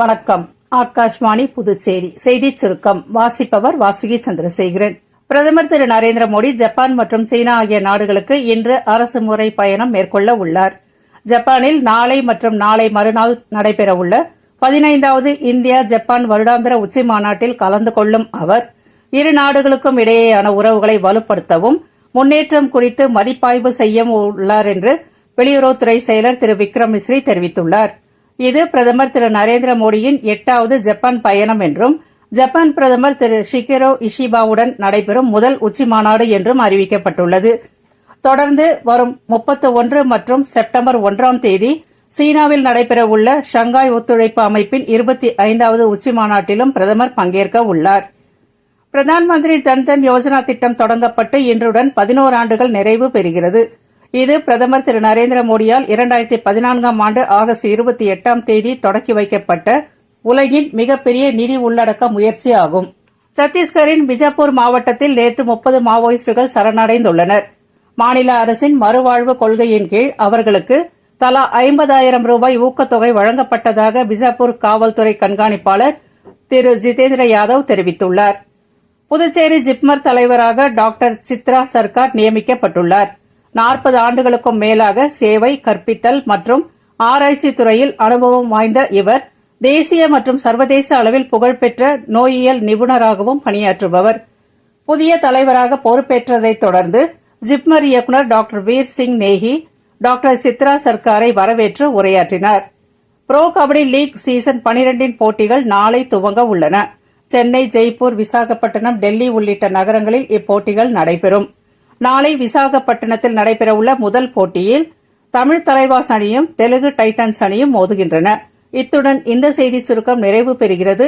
வணக்கம். ஆகாஷ்வாணி புதுச்சேரி செய்திச் சுருக்கம் வாசிப்பவர் வாசுகி சந்திரசேகரன். பிரதமர் திரு நரேந்திர மோடி ஜப்பான் மற்றும் சீனா ஆகிய நாடுகளுக்கு இன்று அரசுமுறை பயணம் மேற்கொள்ள உள்ளார். ஜப்பானில் நாளை மற்றும் நாளை மறுநாள் நடைபெறவுள்ள 15வது இந்தியா ஜப்பான் வருடாந்திர உச்சிமாநாட்டில் கலந்து கொள்ளும் அவர் இரு நாடுகளுக்கும் இடையேயான உறவுகளை வலுப்படுத்தவும் முன்னேற்றம் குறித்து மதிப்பாய்வு செய்ய உள்ளார் என்று வெளியுறவுத்துறை செயலர் திரு விக்ரம் மிஸ்ரி தெரிவித்துள்ளார். இது பிரதமர் திரு நரேந்திர மோடியின் 8வது ஜப்பான் பயணம் என்றும் ஜப்பான் பிரதமர் திரு ஷிகேரோ இஷிபாவுடன் நடைபெறும் முதல் உச்சிமாநாடு என்றும் அறிவிக்கப்பட்டுள்ளது. தொடர்ந்து வரும் 31 மற்றும் செப்டம்பர் 1ஆம் தேதி சீனாவில் நடைபெறவுள்ள ஷங்காய் ஒத்துழைப்பு அமைப்பின் 25வது உச்சிமாநாட்டிலும் பிரதமர் பங்கேற்க உள்ளார். பிரதான் மந்திரி ஜன்தன் யோஜனா திட்டம் தொடங்கப்பட்டு இன்றுடன் 11 ஆண்டுகள் நிறைவு பெறுகிறது. இது பிரதமர் திரு நரேந்திர மோடியால் 2014ஆம் ஆண்டு ஆகஸ்ட் 28ஆம் தேதி தொடக்கி வைக்கப்பட்ட உலகின் மிகப்பெரிய நிதி உள்ளடக்க முயற்சியாகும். சத்தீஸ்கரின் பிஜப்பூர் மாவட்டத்தில் நேற்று 30 மாவோயிஸ்டுகள் சரணடைந்துள்ளனர். மாநில அரசின் மறுவாழ்வு கொள்கையின் கீழ் அவர்களுக்கு தலா 50,000 ரூபாய் ஊக்கத்தொகை வழங்கப்பட்டதாக பிஜப்பூர் காவல்துறை கண்காணிப்பாளர் திரு ஜிதேந்திர யாதவ் தெரிவித்துள்ளார். புதுச்சேரி ஜிப்மர் தலைவராக டாக்டர் சித்ரா சர்க்கார் நியமிக்கப்பட்டுள்ளார். 40 ஆண்டுகளுக்கும் மேலாக சேவை, கற்பித்தல் மற்றும் ஆராய்ச்சி துறையில் அனுபவம் வாய்ந்த இவர் தேசிய மற்றும் சர்வதேச அளவில் புகழ்பெற்ற நோயியல் நிபுணராகவும் பணியாற்றுபவர். புதிய தலைவராக பொறுப்பேற்றதைத் தொடர்ந்து ஜிப்மர் இயக்குநர் டாக்டர் வீர் சிங் நேகி டாக்டர் சித்ரா சர்க்காரை வரவேற்று உரையாற்றினார். புரோ கபடி லீக் சீசன் 12 போட்டிகள் நாளை துவங்க உள்ளன. சென்னை, ஜெய்ப்பூர், விசாகப்பட்டினம், டெல்லி உள்ளிட்ட நகரங்களில் இப்போட்டிகள் நடைபெறும். நாளை விசாகப்பட்டினத்தில் நடைபெறவுள்ள முதல் போட்டியில் தமிழ் தலைவாஸ் அணியும் தெலுங்கு டைட்டன்ஸ் அணியும் மோதுகின்றன. இத்துடன் இந்த செய்திச் சுருக்கம் நிறைவு பெறுகிறது.